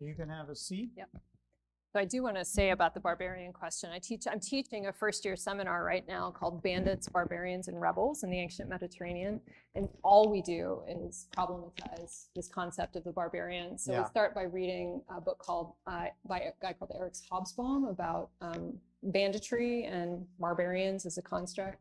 You can have a seat. Yep. So I do want to say about the barbarian question. I'm teaching a first-year seminar right now called Bandits, Barbarians, and Rebels in the Ancient Mediterranean. And all we do is problematize this concept of the barbarian. So we start by reading a book called by a guy called Eric Hobsbawm about banditry and barbarians as a construct.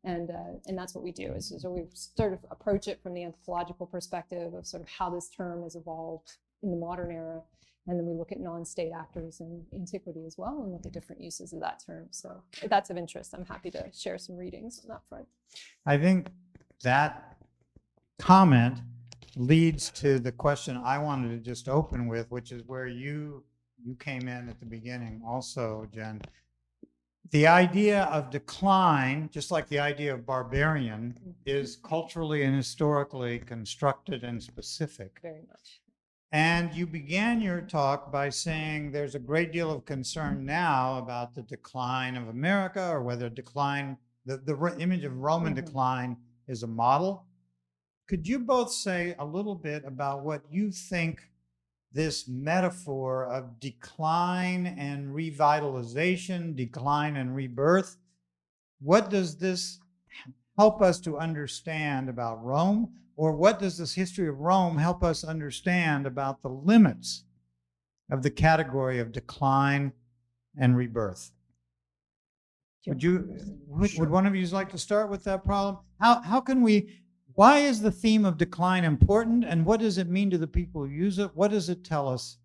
And that's what we do. So we sort of approach it from the anthropological perspective of sort of how this term has evolved in the modern era. And then we look at non-state actors in antiquity as well and look at different uses of that term. So if that's of interest, I'm happy to share some readings on that front. I think that comment leads to the question I wanted to just open with, which is where you came in at the beginning also, Jen. The idea of decline, just like the idea of barbarian, is culturally and historically constructed and specific. Very much. And you began your talk by saying there's a great deal of concern now about the decline of America, or whether decline, the image of Roman decline is a model. Could you both say a little bit about what you think this metaphor of decline and revitalization, decline and rebirth, what does this help us to understand about Rome? Or what does this history of Rome help us understand about the limits of the category of decline and rebirth? Would one of you like to start with that problem? Why is the theme of decline important, and what does it mean to the people who use it? What does it tell us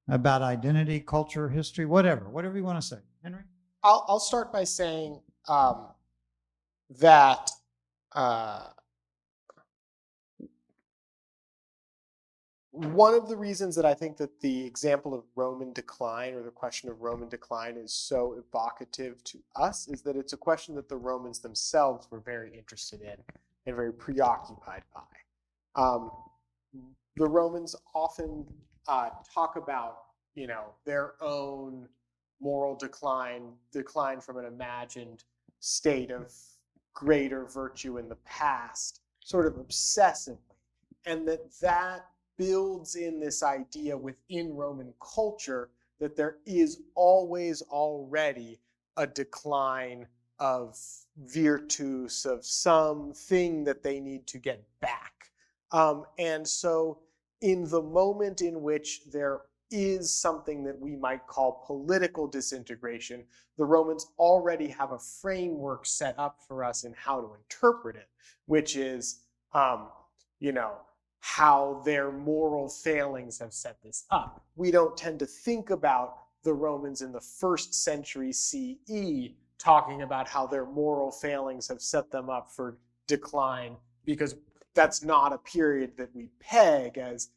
about identity, culture, history, whatever you want to say? Henry? I'll start by saying that one of the reasons that I think that the example of Roman decline, or the question of Roman decline, is so evocative to us is that it's a question that the Romans themselves were very interested in and very preoccupied by. The Romans often talk about, their own moral decline from an imagined state of greater virtue in the past, sort of obsessively, and that builds in this idea within Roman culture that there is always already a decline of virtus, of something that they need to get back. And so in the moment in which there is something that we might call political disintegration, the Romans already have a framework set up for us in how to interpret it, which is, how their moral failings have set this up. We don't tend to think about the Romans in the 1st century CE talking about how their moral failings have set them up for decline, because that's not a period that we peg as,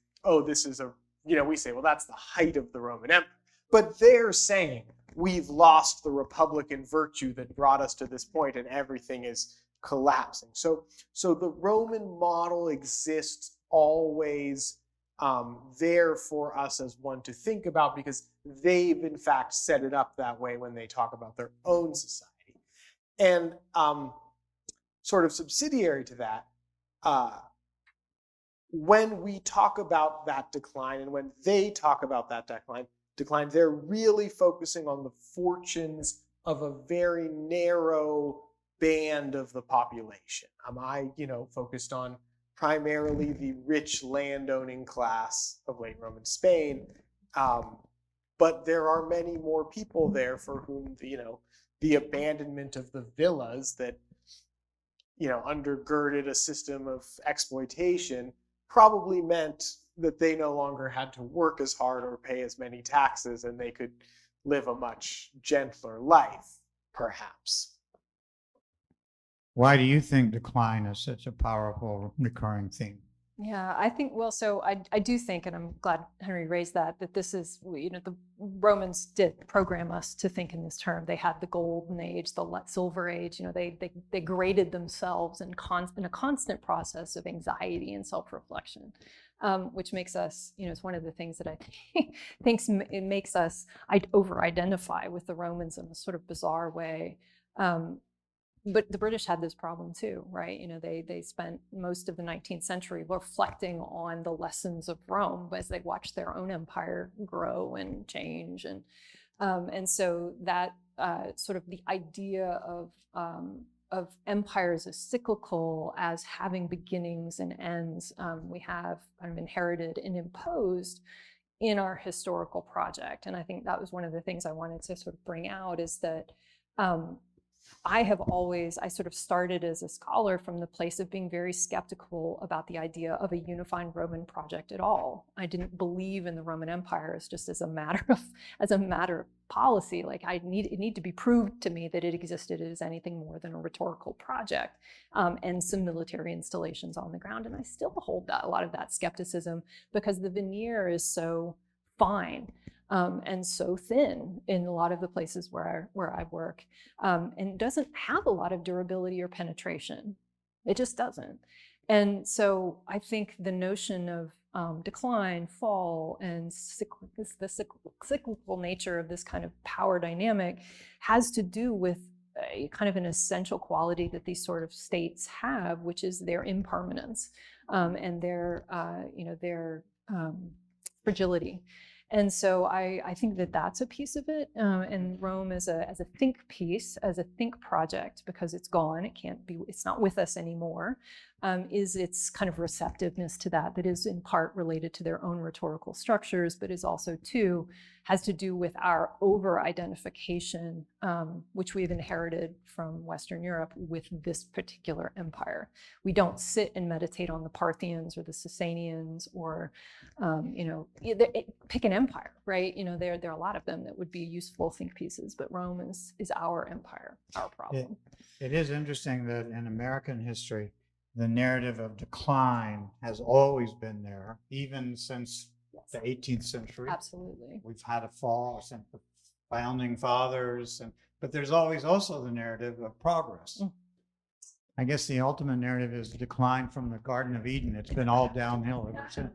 this is we say, well, that's the height of the Roman Empire. But they're saying we've lost the Republican virtue that brought us to this point and everything is collapsing. So the Roman model exists always there for us as one to think about, because they've in fact set it up that way when they talk about their own society. And sort of subsidiary to that, when we talk about that decline and when they talk about that decline, they're really focusing on the fortunes of a very narrow band of the population. I focused on primarily the rich landowning class of late Roman Spain. But there are many more people there for whom the abandonment of the villas that undergirded a system of exploitation probably meant that they no longer had to work as hard or pay as many taxes, and they could live a much gentler life, perhaps. Why do you think decline is such a powerful recurring theme? Yeah, I think, so I do think, and I'm glad Henry raised that this is, the Romans did program us to think in this term. They had the golden age, the silver age, they graded themselves in a constant process of anxiety and self-reflection, which makes us, it's one of the things that I think it makes us over-identify with the Romans in a sort of bizarre way. but the British had this problem too, right? You know, they spent most of the 19th century reflecting on the lessons of Rome as they watched their own empire grow and change, and so that sort of the idea of empires as cyclical, as having beginnings and ends, we have kind of inherited and imposed in our historical project. And I think that was one of the things I wanted to sort of bring out, is that I sort of started as a scholar from the place of being very skeptical about the idea of a unifying Roman project at all. I didn't believe in the Roman Empire as just as a matter of policy. Like it need to be proved to me that it existed as anything more than a rhetorical project, and some military installations on the ground. And I still hold a lot of that skepticism, because the veneer is so fine. And so thin in a lot of the places where I work, and doesn't have a lot of durability or penetration. It just doesn't. And so I think the notion of decline, fall, and the cyclical nature of this kind of power dynamic has to do with a kind of an essential quality that these sort of states have, which is their impermanence, and their fragility. And so I think that that's a piece of it. And Rome as a think piece, as a think project, because it's gone, it's not with us anymore, is its kind of receptiveness to that is in part related to their own rhetorical structures, but is also has to do with our over-identification, which we've inherited from Western Europe with this particular empire. We don't sit and meditate on the Parthians or the Sasanians or, pick an empire, right? You know, there are a lot of them that would be useful think pieces, but Rome is our empire, our problem. It is interesting that in American history, the narrative of decline has always been there, even since the 18th century. Absolutely. We've had a fall since the founding fathers, but there's always also the narrative of progress. I guess the ultimate narrative is decline from the Garden of Eden. It's been all downhill ever since.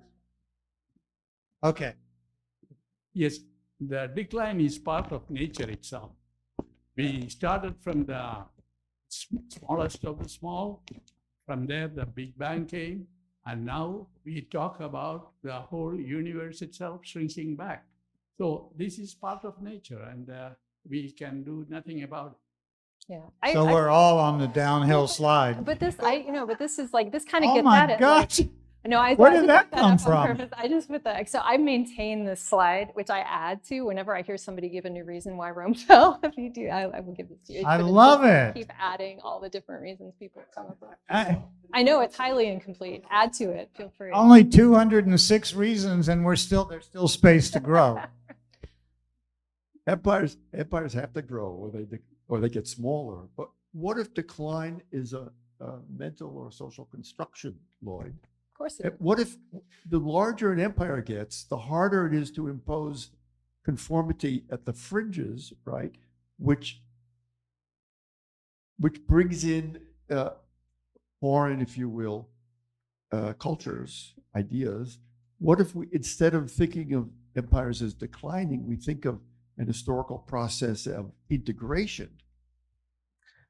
Okay. Yes, the decline is part of nature itself. We started from the smallest of the small. From there, the Big Bang came. And now we talk about the whole universe itself shrinking back. So this is part of nature, and we can do nothing about it. Yeah. So we're all on the downhill slide. But this is like, this kind of Oh gets my at it. gosh. Where did that come up from? on purpose. I just put that. So I maintain this slide, which I add to whenever I hear somebody give a new reason why Rome fell. If you do, I will give this to you. I love it. Keep adding all the different reasons people come up with. I know it's highly incomplete. Add to it. Feel free. Only 206 reasons, and there's still space to grow. Empires have to grow, or they get smaller. But what if decline is a mental or social construction, Lloyd? Of course it is. What if the larger an empire gets, the harder it is to impose conformity at the fringes, right? Which brings in foreign, if you will, cultures, ideas. What if we, instead of thinking of empires as declining, we think of an historical process of integration?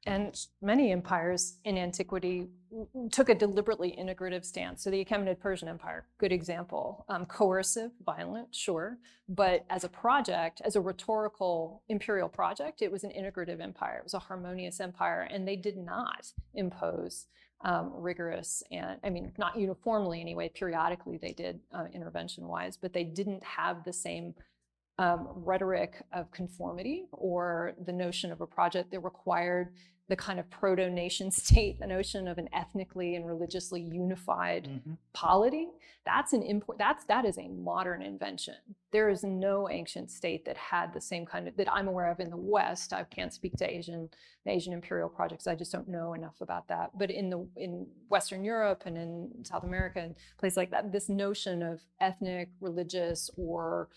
And many empires in antiquity took a deliberately integrative stance. So the Achaemenid Persian Empire, good example. Coercive, violent, sure. But as a project, as a rhetorical imperial project, it was an integrative empire. It was a harmonious empire. And they did not impose rigorous, and I mean, not uniformly anyway, periodically they did intervention-wise, but they didn't have the same rhetoric of conformity or the notion of a project that required the kind of proto-nation state, the notion of an ethnically and religiously unified polity. That is a modern invention. There is no ancient state that had the same kind of, that I'm aware of in the West. I can't speak to the Asian imperial projects. I just don't know enough about that. But in Western Europe and in South America and places like that, this notion of ethnic, religious, or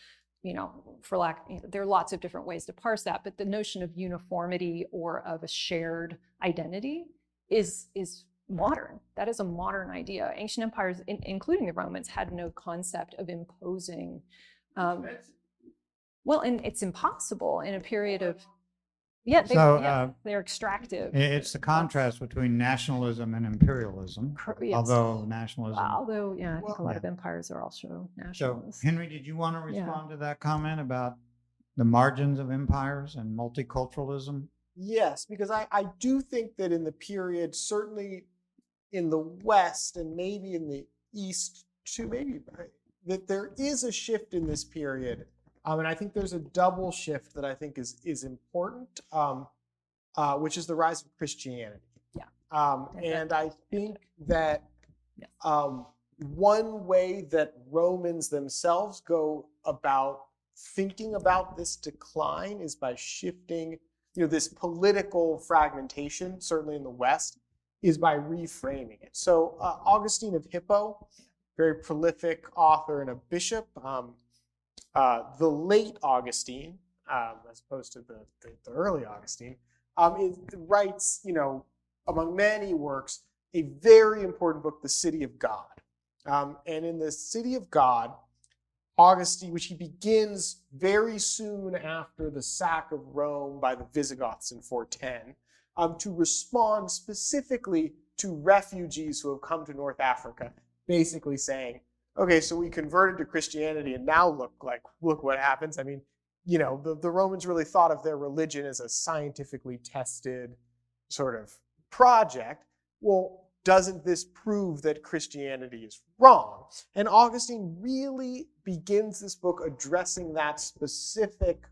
there are lots of different ways to parse that, but the notion of uniformity or of a shared identity is modern. That is a modern idea. Ancient empires, including the Romans, had no concept of imposing. Well, and it's impossible in a period of, Yeah, So, they're extractive. it's the contrast between nationalism and imperialism, Yes. although nationalism. Although, yeah, I think a lot Yeah. of empires are also So, nationalist. Henry, did you want to Yeah. respond to that comment about the margins of empires and multiculturalism? Yes, because I do think that in the period, certainly in the West and maybe in the East too, maybe that there is a shift in this period. And I think there's a double shift that I think is important, which is the rise of Christianity. Yeah. And I think that Yes. one way that Romans themselves go about thinking about this decline is by shifting, this political fragmentation, certainly in the West, is by reframing it. So Augustine of Hippo, very prolific author and a bishop, the late Augustine, as opposed to the early Augustine, writes, among many works, a very important book, The City of God. And in the City of God, Augustine, which he begins very soon after the sack of Rome by the Visigoths in 410, to respond specifically to refugees who have come to North Africa, basically saying, okay, so we converted to Christianity and now look what happens. I mean, the Romans really thought of their religion as a scientifically tested sort of project. Well, doesn't this prove that Christianity is wrong? And Augustine really begins this book addressing that specific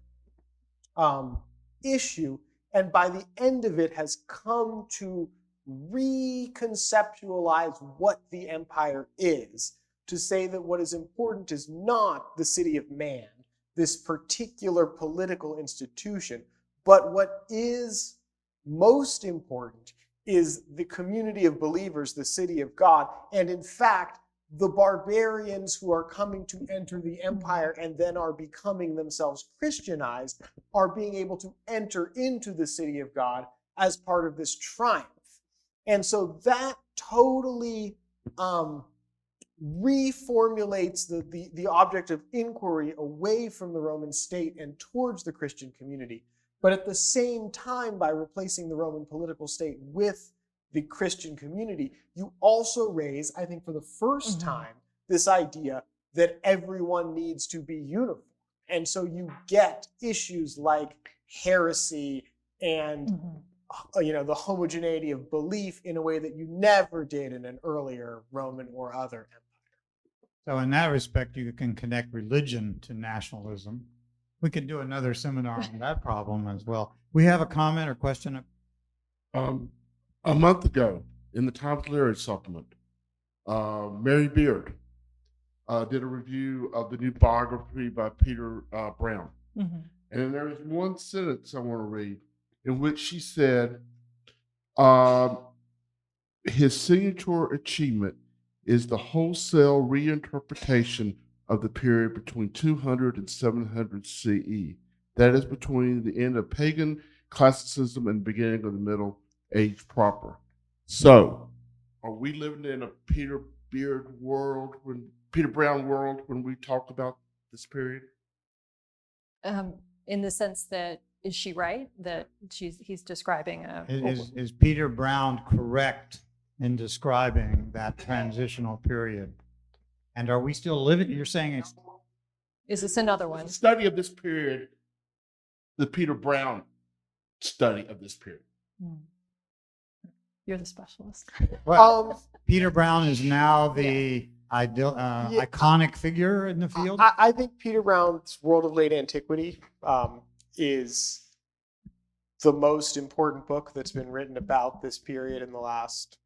issue, and by the end of it has come to reconceptualize what the empire is, to say that what is important is not the city of man, this particular political institution, but what is most important is the community of believers, the city of God, and in fact, the barbarians who are coming to enter the empire and then are becoming themselves Christianized are being able to enter into the city of God as part of this triumph. And so that totally reformulates the object of inquiry away from the Roman state and towards the Christian community. But at the same time, by replacing the Roman political state with the Christian community, you also raise, I think for the first time, this idea that everyone needs to be uniform. And so you get issues like heresy and the homogeneity of belief in a way that you never did in an earlier Roman or other empire. So in that respect, you can connect religion to nationalism. We could do another seminar on that problem as well. We have a comment or question? A month ago, in the Times Literary Supplement, Mary Beard did a review of the new biography by Peter Brown. And there is one sentence I want to read in which she said, his signature achievement is the wholesale reinterpretation of the period between 200 and 700 CE. That is between the end of pagan classicism and the beginning of the Middle Age proper. So, are we living in a Peter Brown world when we talk about this period? In the sense that, is she right that he's describing a? Is Peter Brown correct in describing that transitional period? And are we still living? You're saying it's. Is this another one? The study of this period, the Peter Brown study of this period. You're the specialist. Well, Peter Brown is now the iconic figure in the field. I think Peter Brown's World of Late Antiquity is the most important book that's been written about this period in the last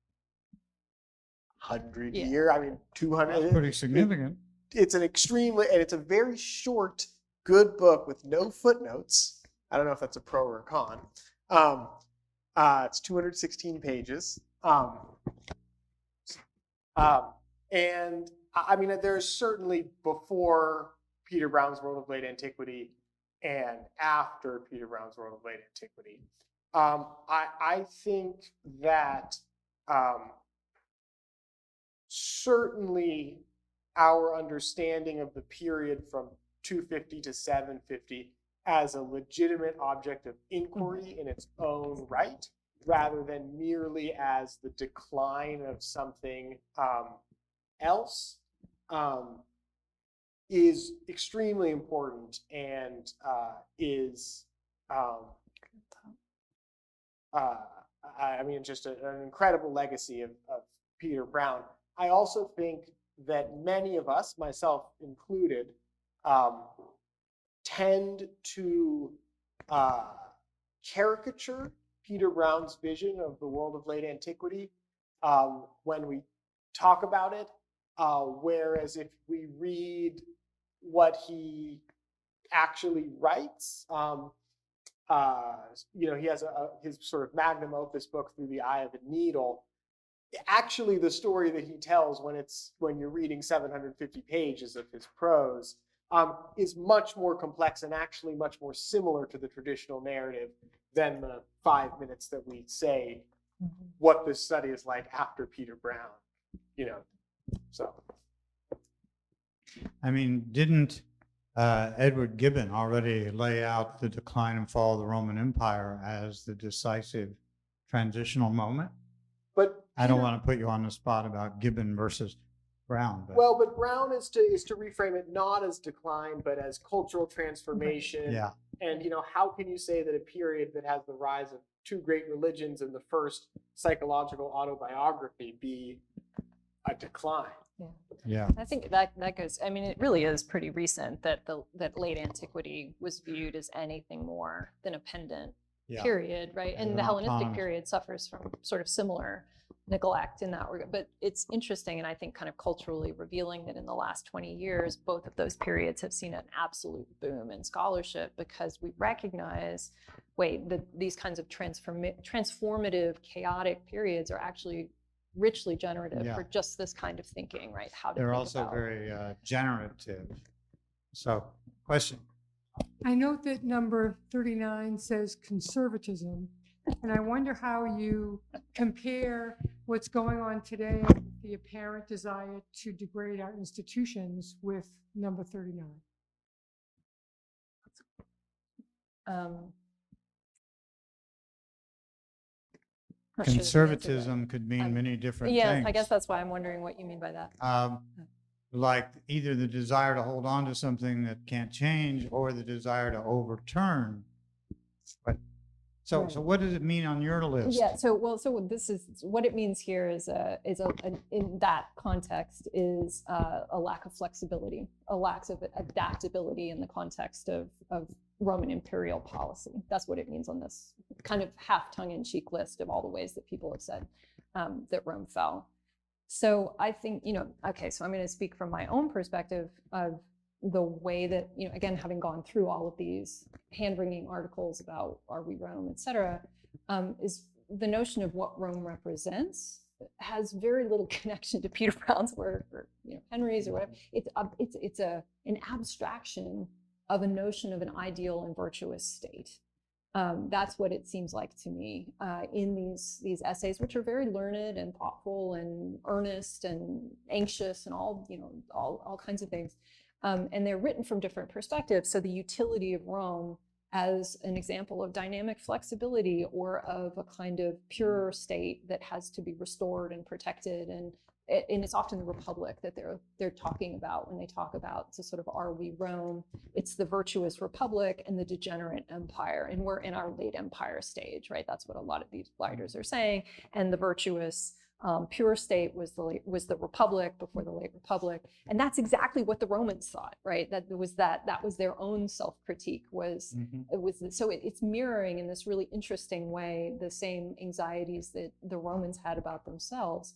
100 years. I mean, 200. That's pretty significant. It's an extremely, and it's a very short, good book with no footnotes. I don't know if that's a pro or a con. It's 216 pages. And I mean, there's certainly before Peter Brown's World of Late Antiquity and after Peter Brown's World of Late Antiquity. I think that certainly our understanding of the period from 250 to 750 as a legitimate object of inquiry in its own right, rather than merely as the decline of something else, is extremely important and is, I mean, just an incredible legacy of Peter Brown. I also think that many of us, myself included, tend to caricature Peter Brown's vision of the world of late antiquity when we talk about it, whereas if we read what he actually writes, you know, he has his sort of magnum opus book, Through the Eye of a Needle. Actually, the story that he tells when you're reading 750 pages of his prose is much more complex and actually much more similar to the traditional narrative than the 5 minutes that we say what this study is like after Peter Brown. You know, so. I mean, didn't Edward Gibbon already lay out the decline and fall of the Roman Empire as the decisive transitional moment? But I don't want to put you on the spot about Gibbon versus Brown. But well, but Brown is to reframe it not as decline, but as cultural transformation. yeah. And, you know, how can you say that a period that has the rise of two great religions and the first psychological autobiography be a decline? Yeah. I think that goes, I mean, it really is pretty recent that that late antiquity was viewed as anything more than a pendant period, right? As And an the Hellenistic autonomous period suffers from sort of similar neglect in that regard. But it's interesting, and I think kind of culturally revealing, that in the last 20 years, both of those periods have seen an absolute boom in scholarship, because we recognize, wait, that these kinds of transformative, chaotic periods are actually richly generative for just this kind of thinking, right? How to They're think also about. very generative. So, question. I note that number 39 says conservatism, and I wonder how you compare what's going on today, the apparent desire to degrade our institutions, with number 39. Not sure the answer to that. Conservatism could mean many different Yeah, things. I guess that's why I'm wondering what you mean by that. Like either the desire to hold on to something that can't change, or the desire to overturn. But so what does it mean on your list? Yeah. So this is what it means here is in that context is a lack of flexibility, a lack of adaptability in the context of Roman imperial policy. That's what it means on this kind of half tongue-in-cheek list of all the ways that people have said that Rome fell. So I think, you know, okay, so I'm going to speak from my own perspective of the way that, you know, again, having gone through all of these hand-wringing articles about are we Rome, et cetera, is the notion of what Rome represents has very little connection to Peter Brown's work or, you know, Henry's or whatever. It's an abstraction of a notion of an ideal and virtuous state. That's what it seems like to me in these essays, which are very learned and thoughtful and earnest and anxious and all, you know, all kinds of things. And they're written from different perspectives. So the utility of Rome as an example of dynamic flexibility, or of a kind of pure state that has to be restored and protected, and it's often the Republic that they're talking about when they talk about, so sort of, are we Rome? It's the virtuous Republic and the degenerate empire, and we're in our late empire stage, right? That's what a lot of these writers are saying. And the virtuous pure state was the Republic before the late Republic, and that's exactly what the Romans thought, right? That was their own self-critique. It's mirroring in this really interesting way the same anxieties that the Romans had about themselves.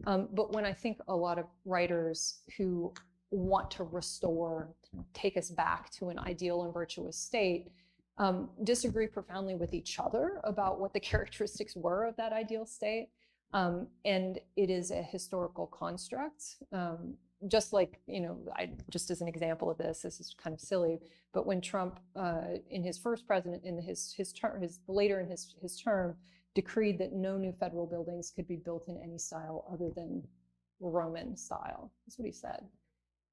But when I think a lot of writers who want to restore, take us back to an ideal and virtuous state, disagree profoundly with each other about what the characteristics were of that ideal state. And it is a historical construct. Just like, you know, just as an example of this is kind of silly, but when Trump, in his first president, in his term, later in his term, decreed that no new federal buildings could be built in any style other than Roman style. That's what he said.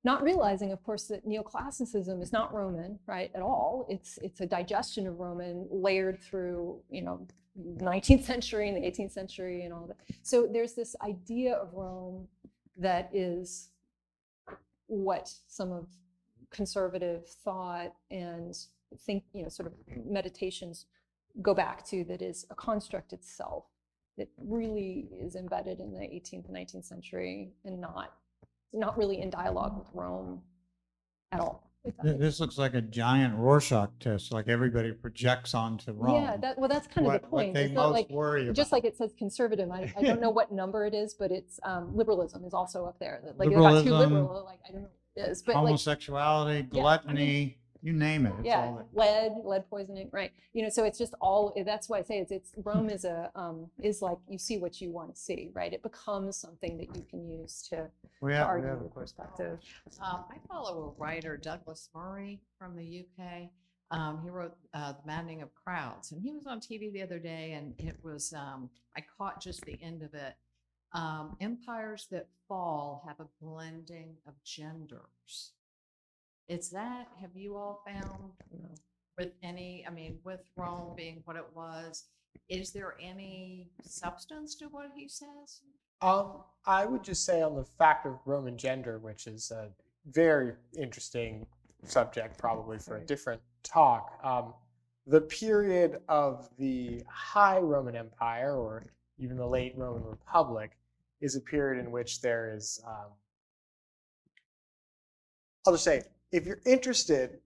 not realizing, of course, that neoclassicism is not Roman, right, at all. It's a digestion of Roman layered through, 19th century and the 18th century and all that. So there's this idea of Rome that is what some of conservative thought and sort of meditations go back to, that is a construct itself that really is embedded in the 18th and 19th century and not really in dialogue with Rome at all. This looks like a giant Rorschach test, like everybody projects onto Rome. Yeah, that's kind of the point. What they It's not most worry about. just like it says conservative. I don't know what number it is, but it's liberalism is also up there. Like Liberalism, too liberal, like I don't know what it is, but homosexuality, gluttony, you name it. It's all there. lead poisoning, right? So it's just all. That's why I say it's Rome is like you see what you want to see, right? It becomes something that you can use to argue have a your perspective. I follow a writer, Douglas Murray from the UK. He wrote The Maddening of Crowds, and he was on TV the other day, and it was, I caught just the end of it. Empires that fall have a blending of genders. Have you all found with Rome being what it was, is there any substance to what he says? I would just say on the fact of Roman gender, which is a very interesting subject probably for a different talk, the period of the High Roman Empire, or even the late Roman Republic, is a period in which there is, I'll just say, if you're interested,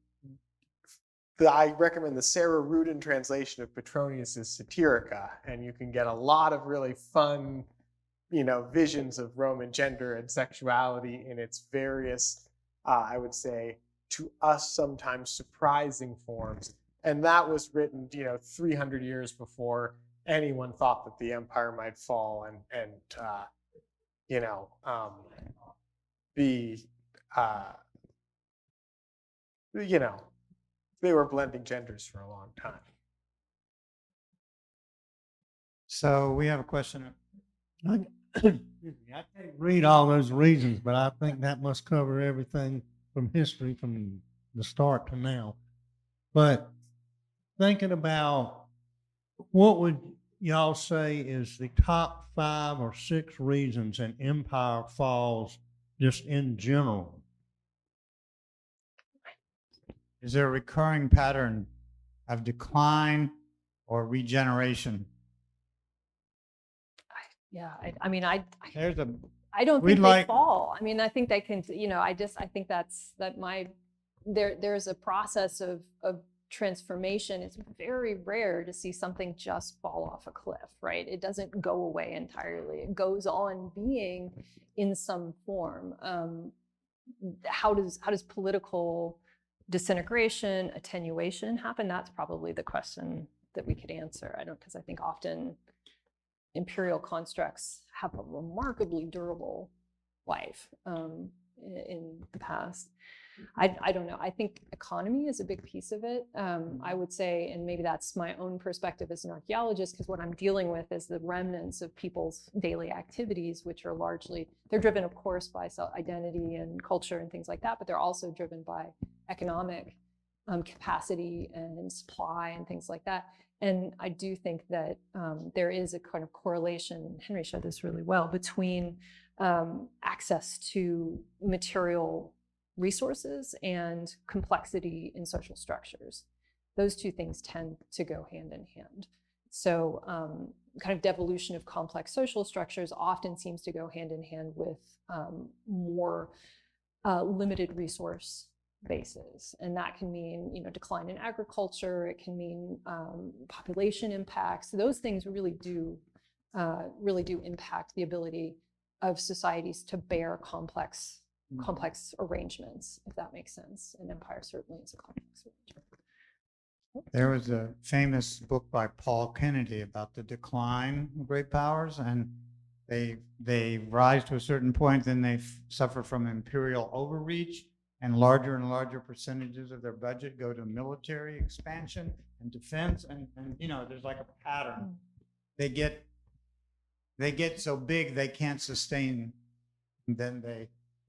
I recommend the Sarah Rudin translation of Petronius's Satirica, and you can get a lot of really fun, visions of Roman gender and sexuality in its various, I would say, to us sometimes surprising forms. And that was written, 300 years before anyone thought that the empire might fall they were blending genders for a long time. So we have a question. I can't read all those reasons, but I think that must cover everything from history from the start to now. But thinking about what would y'all say is the top 5 or 6 reasons an empire falls just in general? Is there a recurring pattern of decline or regeneration? I don't We'd think they like- fall. I think they can, I think there's a process of transformation. It's very rare to see something just fall off a cliff, right? It doesn't go away entirely. It goes on being in some form. How does political disintegration, attenuation happen? That's probably the question that we could answer. Because I think often imperial constructs have a remarkably durable life in the past. I don't know. I think economy is a big piece of it. I would say, and maybe that's my own perspective as an archaeologist, because what I'm dealing with is the remnants of people's daily activities, which are largely, they're driven, of course, by identity and culture and things like that, but they're also driven by economic capacity and supply and things like that. And I do think that there is a kind of correlation, Henry showed this really well, between access to material resources and complexity in social structures. Those two things tend to go hand in hand. So kind of devolution of complex social structures often seems to go hand in hand with more limited resource bases. And that can mean, decline in agriculture. It can mean population impacts. Those things really do impact the ability of societies to bear complex arrangements, if that makes sense. An empire certainly is a complex arrangement. There was a famous book by Paul Kennedy about the decline of great powers, and they rise to a certain point, then they suffer from imperial overreach, and larger percentages of their budget go to military expansion and defense, and there's like a pattern. They get so big they can't sustain, and then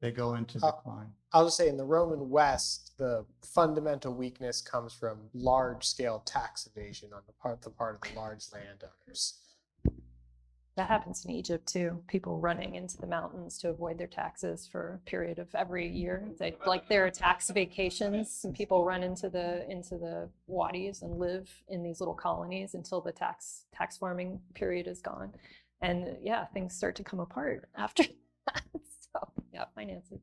they go into decline. I'll just say in the Roman West, the fundamental weakness comes from large-scale tax evasion on the part of the large landowners. That happens in Egypt too. People running into the mountains to avoid their taxes for a period of every year. Like there are tax vacations, and people run into the wadis and live in these little colonies until the tax farming period is gone. And yeah, things start to come apart after that. So yeah, finances.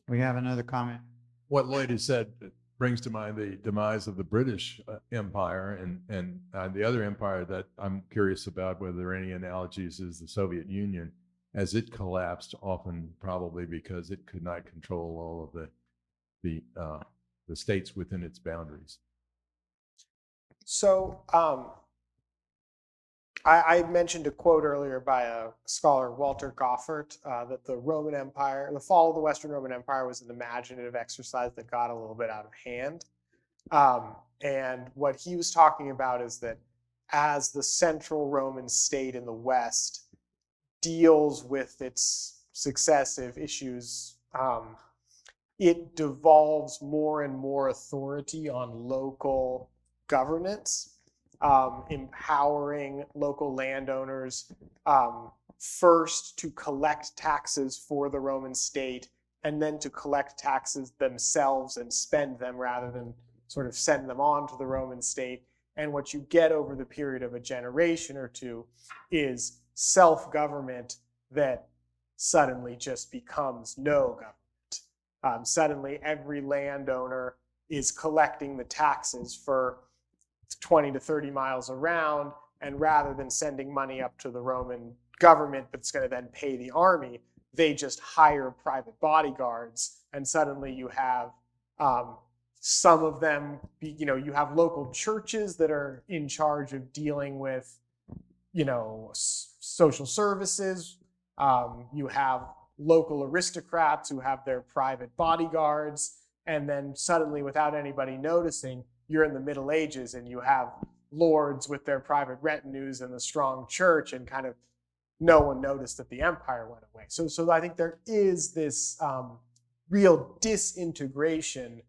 We have another comment. What Lloyd has said brings to mind the demise of the British Empire, and the other empire that I'm curious about, whether there are any analogies, is the Soviet Union, as it collapsed, often probably because it could not control all of the states within its boundaries. So I mentioned a quote earlier by a scholar, Walter Goffert, that the Roman Empire, the fall of the Western Roman Empire was an imaginative exercise that got a little bit out of hand. And what he was talking about is that as the central Roman state in the West deals with its successive issues, it devolves more and more authority on local governance. Empowering local landowners first to collect taxes for the Roman state and then to collect taxes themselves and spend them rather than sort of send them on to the Roman state. And what you get over the period of a generation or two is self-government that suddenly just becomes no government. Suddenly every landowner is collecting the taxes for 20 to 30 miles around, and rather than sending money up to the Roman government that's going to then pay the army, they just hire private bodyguards, and suddenly you have some of them, you have local churches that are in charge of dealing with, social services. You have local aristocrats who have their private bodyguards, and then suddenly, without anybody noticing, you're in the Middle Ages and you have lords with their private retinues and the strong church, and kind of no one noticed that the empire went away. So I think there is this real disintegration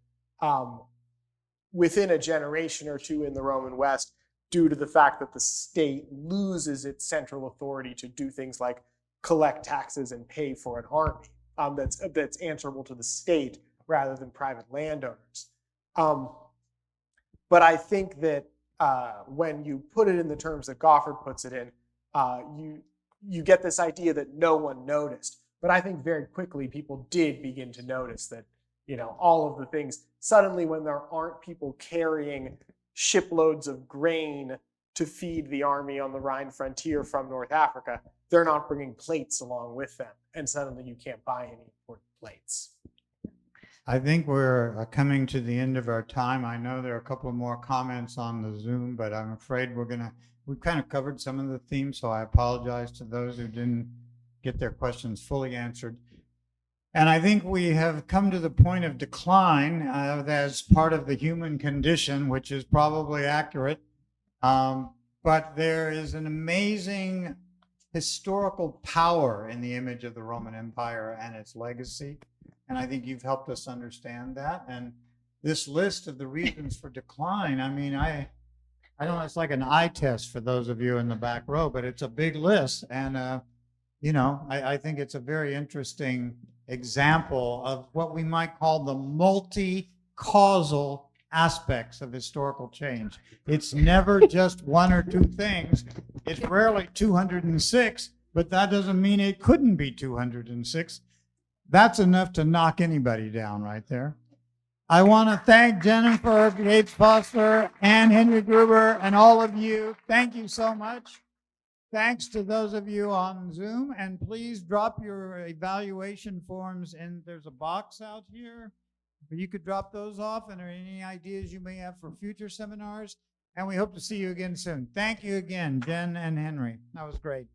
within a generation or two in the Roman West due to the fact that the state loses its central authority to do things like collect taxes and pay for an army that's answerable to the state rather than private landowners. But I think that when you put it in the terms that Goffert puts it in, you get this idea that no one noticed. But I think very quickly people did begin to notice that, all of the things, suddenly when there aren't people carrying shiploads of grain to feed the army on the Rhine frontier from North Africa, they're not bringing plates along with them. And suddenly you can't buy any important plates. I think we're coming to the end of our time. I know there are a couple more comments on the Zoom, but I'm afraid we've kind of covered some of the themes, so I apologize to those who didn't get their questions fully answered. And I think we have come to the point of decline as part of the human condition, which is probably accurate. But there is an amazing historical power in the image of the Roman Empire and its legacy. And I think you've helped us understand that. And this list of the reasons for decline, I mean, I don't know, it's like an eye test for those of you in the back row, but it's a big list. And, I think it's a very interesting example of what we might call the multi-causal aspects of historical change. It's never just one or two things. It's rarely 206, but that doesn't mean it couldn't be 206. That's enough to knock anybody down right there. I want to thank Jennifer Yates Foster and Henry Gruber and all of you. Thank you so much. Thanks to those of you on Zoom, and please drop your evaluation forms in. There's a box out here. You could drop those off, and any ideas you may have for future seminars. And we hope to see you again soon. Thank you again, Jen and Henry. That was great.